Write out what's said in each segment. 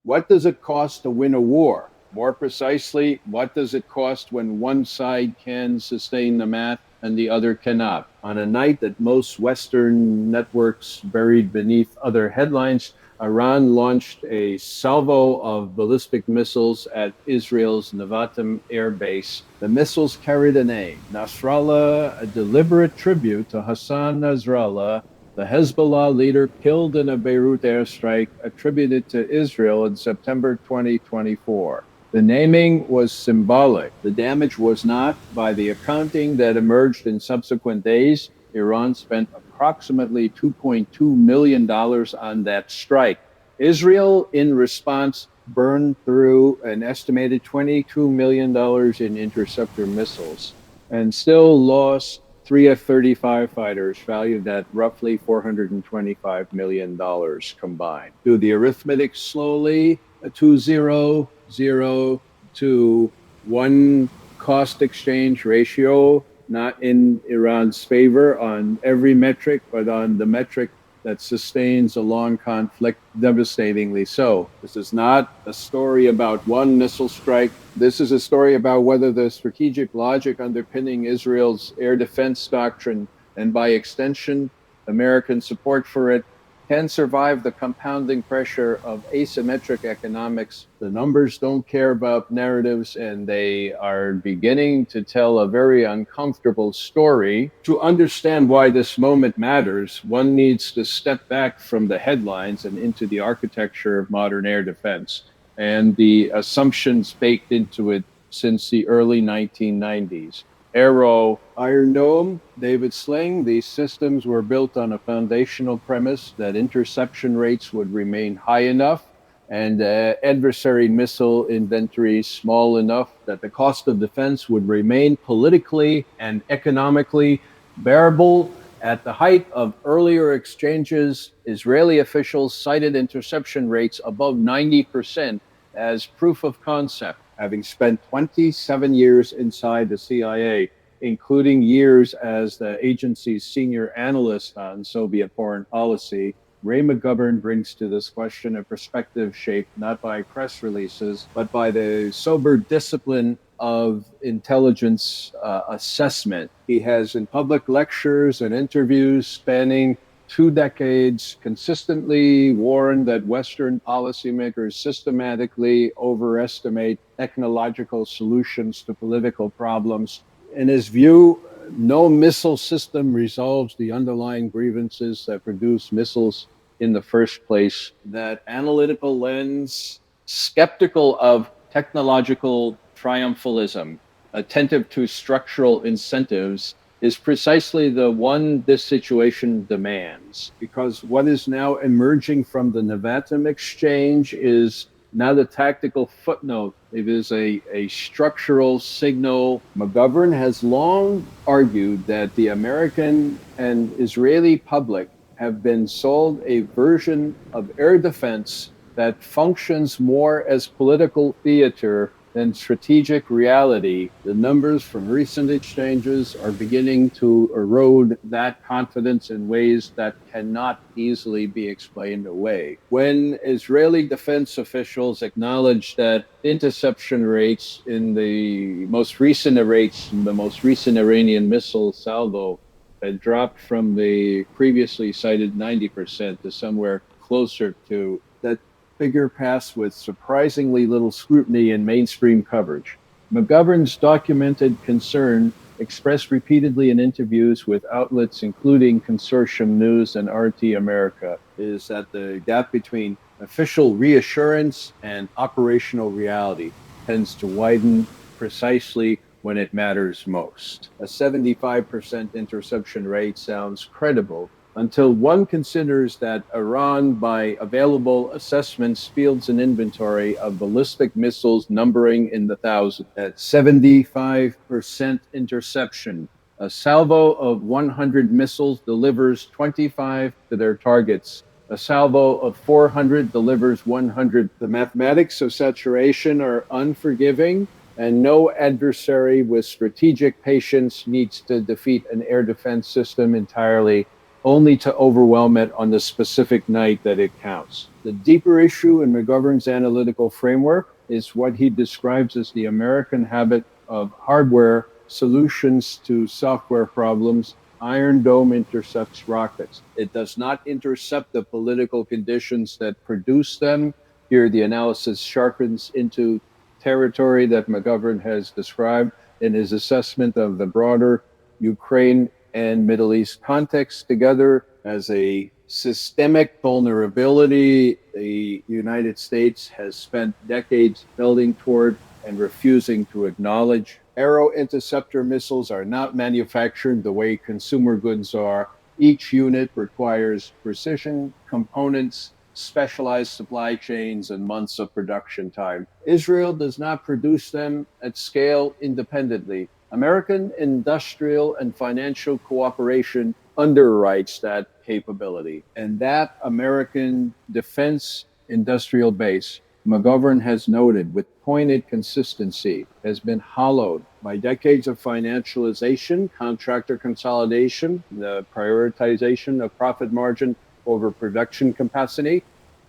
What does it cost to win a war? More precisely, what does it cost when one side can sustain the math and the other cannot? On a night that most Western networks buried beneath other headlines, Iran launched a salvo of ballistic missiles at Israel's Nevatim air base. The missiles carried a name, Nasrallah, a deliberate tribute to Hassan Nasrallah, the Hezbollah leader killed in a Beirut airstrike attributed to Israel in September 2024. The naming was symbolic. The damage was not. By the accounting that emerged in subsequent days, Iran spent approximately $2.2 million on that strike. Israel, in response, burned through an estimated $22 million in interceptor missiles and still lost 3 F-35 fighters valued at roughly $425 million combined. Do the arithmetic slowly, 2-0, 0 to 1 cost exchange ratio, not in Iran's favor on every metric, but on the metric that sustains a long conflict, devastatingly so. This is not a story about one missile strike. This is a story about whether the strategic logic underpinning Israel's air defense doctrine, and by extension, American support for it, can survive the compounding pressure of asymmetric economics. The numbers don't care about narratives, and they are beginning to tell a very uncomfortable story. To understand why this moment matters, one needs to step back from the headlines and into the architecture of modern air defense and the assumptions baked into it since the early 1990s. Arrow, Iron Dome, David Sling, these systems were built on a foundational premise that interception rates would remain high enough and adversary missile inventories small enough that the cost of defense would remain politically and economically bearable. At the height of earlier exchanges, Israeli officials cited interception rates above 90% as proof of concept, having spent 27 years inside the CIA, including years as the agency's senior analyst on Soviet foreign policy. Ray McGovern brings to this question a perspective shaped not by press releases, but by the sober discipline of intelligence assessment. He has, in public lectures and interviews spanning 2 decades, consistently warned that Western policymakers systematically overestimate technological solutions to political problems. In his view, no missile system resolves the underlying grievances that produce missiles in the first place. That analytical lens, skeptical of technological triumphalism, attentive to structural incentives, is precisely the one this situation demands. Because what is now emerging from the Nevatim exchange is not a tactical footnote. It is a structural signal. McGovern has long argued that the American and Israeli public have been sold a version of air defense that functions more as political theater than strategic reality. The numbers from recent exchanges are beginning to erode that confidence in ways that cannot easily be explained away. When Israeli defense officials acknowledge that interception rates in the most recent Iranian missile salvo had dropped from the previously cited 90% to somewhere closer to that, figure passed with surprisingly little scrutiny in mainstream coverage. McGovern's documented concern, expressed repeatedly in interviews with outlets including Consortium News and RT America, is that the gap between official reassurance and operational reality tends to widen precisely when it matters most. A 75% interception rate sounds credible until one considers that Iran, by available assessments, fields an inventory of ballistic missiles numbering in the thousands. At 75% interception, a salvo of 100 missiles delivers 25 to their targets. A salvo of 400 delivers 100. The mathematics of saturation are unforgiving, and no adversary with strategic patience needs to defeat an air defense system entirely only to overwhelm it on the specific night that it counts. The deeper issue in McGovern's analytical framework is what he describes as the American habit of hardware solutions to software problems. Iron Dome intercepts rockets. It does not intercept the political conditions that produce them. Here, the analysis sharpens into territory that McGovern has described in his assessment of the broader Ukraine and Middle East context together as a systemic vulnerability the United States has spent decades building toward and refusing to acknowledge. Aero interceptor missiles are not manufactured the way consumer goods are. Each unit requires precision, components, specialized supply chains, and months of production time. Israel does not produce them at scale independently. American industrial and financial cooperation underwrites that capability. And that American defense industrial base, McGovern has noted with pointed consistency, has been hollowed by decades of financialization, contractor consolidation, the prioritization of profit margin over production capacity.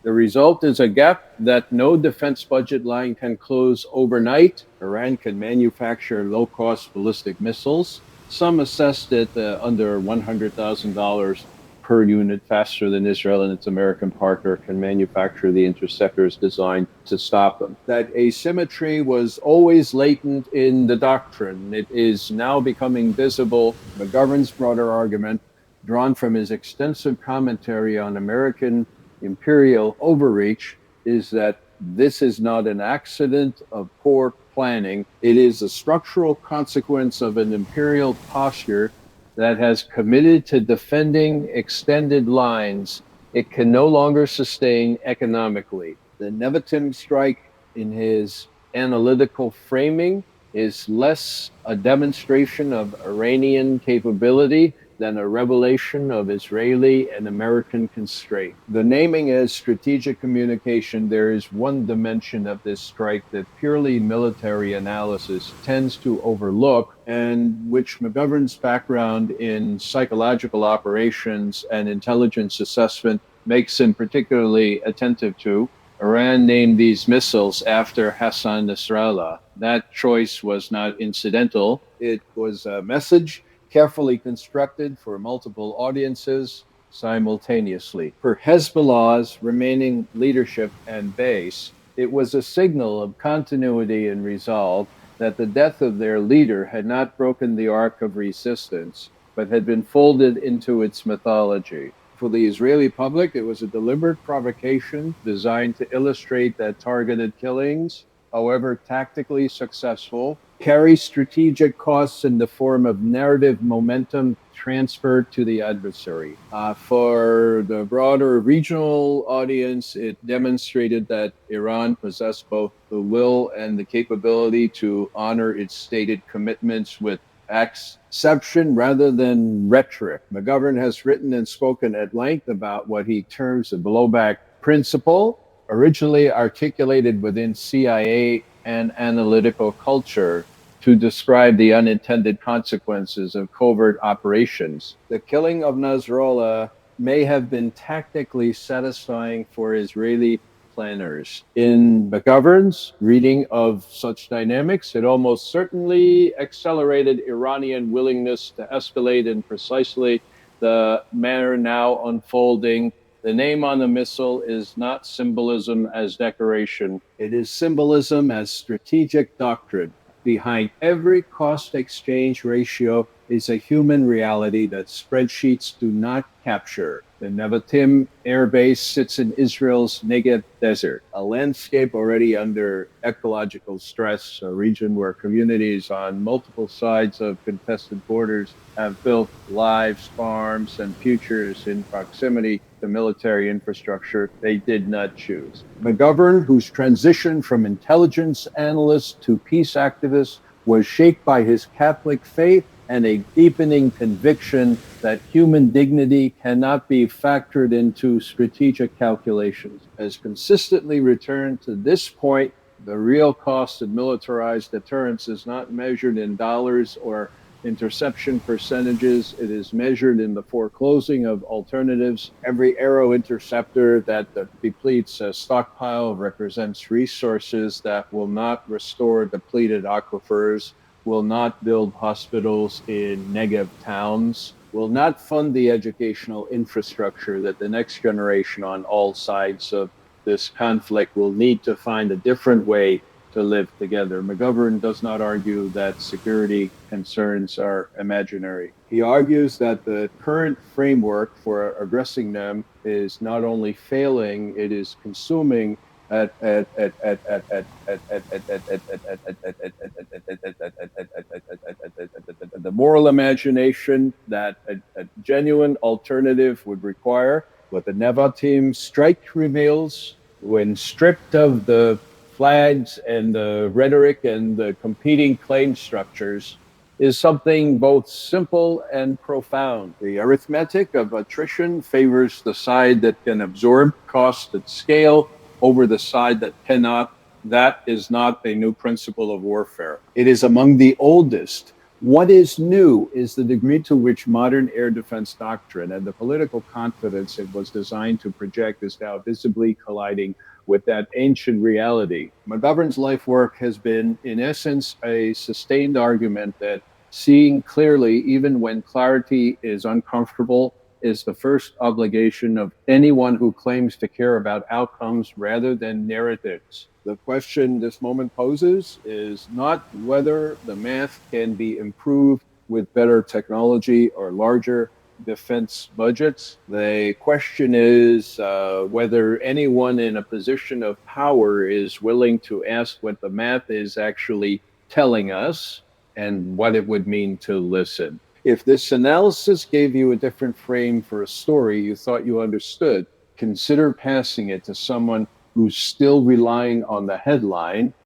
The result is a gap that no defense budget line can close overnight. Iran can manufacture low-cost ballistic missiles. Some assessed it under $100,000 per unit faster than Israel and its American partner can manufacture the interceptors designed to stop them. That asymmetry was always latent in the doctrine. It is now becoming visible. McGovern's broader argument, drawn from his extensive commentary on American imperial overreach, is that this is not an accident of poor planning. It is a structural consequence of an imperial posture that has committed to defending extended lines it can no longer sustain economically. The Nevatim strike, in his analytical framing, is less a demonstration of Iranian capability than a revelation of Israeli and American constraint. The naming as strategic communication, there is one dimension of this strike that purely military analysis tends to overlook, and which McGovern's background in psychological operations and intelligence assessment makes him particularly attentive to. Iran named these missiles after Hassan Nasrallah. That choice was not incidental. It was a message carefully constructed for multiple audiences simultaneously. For Hezbollah's remaining leadership and base, it was a signal of continuity and resolve that the death of their leader had not broken the arc of resistance, but had been folded into its mythology. For the Israeli public, it was a deliberate provocation designed to illustrate that targeted killings, however tactically successful, carry strategic costs in the form of narrative momentum transferred to the adversary. For the broader regional audience, it demonstrated that Iran possessed both the will and the capability to honor its stated commitments with exception rather than rhetoric. McGovern has written and spoken at length about what he terms the blowback principle, originally articulated within CIA and analytical culture to describe the unintended consequences of covert operations. The killing of Nasrallah may have been tactically satisfying for Israeli planners. In McGovern's reading of such dynamics, it almost certainly accelerated Iranian willingness to escalate in precisely the manner now unfolding. The name on the missile is not symbolism as decoration. It is symbolism as strategic doctrine. Behind every cost exchange ratio is a human reality that spreadsheets do not capture. The Nevatim air base sits in Israel's Negev desert, a landscape already under ecological stress, a region where communities on multiple sides of contested borders have built lives, farms, and futures in proximity to military infrastructure they did not choose. McGovern, whose transition from intelligence analyst to peace activist was shaped by his Catholic faith and a deepening conviction that human dignity cannot be factored into strategic calculations, has consistently returned to this point. The real cost of militarized deterrence is not measured in dollars or interception percentages. It is measured in the foreclosing of alternatives. Every arrow interceptor that depletes a stockpile represents resources that will not restore depleted aquifers, will not build hospitals in Negev towns, will not fund the educational infrastructure that the next generation on all sides of this conflict will need to find a different way to live together. McGovern does not argue that security concerns are imaginary. He argues that the current framework for addressing them is not only failing, it is consuming the moral imagination that a genuine alternative would require. What the Nevatim strike reveals, when stripped of the flags and the rhetoric and the competing claim structures, is something both simple and profound. The arithmetic of attrition favors the side that can absorb cost at scale over the side that cannot. That is not a new principle of warfare. It is among the oldest. What is new is the degree to which modern air defense doctrine and the political confidence it was designed to project is now visibly colliding with that ancient reality. McGovern's life work has been, in essence, a sustained argument that seeing clearly, even when clarity is uncomfortable, is the first obligation of anyone who claims to care about outcomes rather than narratives. The question this moment poses is not whether the math can be improved with better technology or larger defense budgets. The question is whether anyone in a position of power is willing to ask what the math is actually telling us and what it would mean to listen. If this analysis gave you a different frame for a story you thought you understood, consider passing it to someone who's still relying on the headline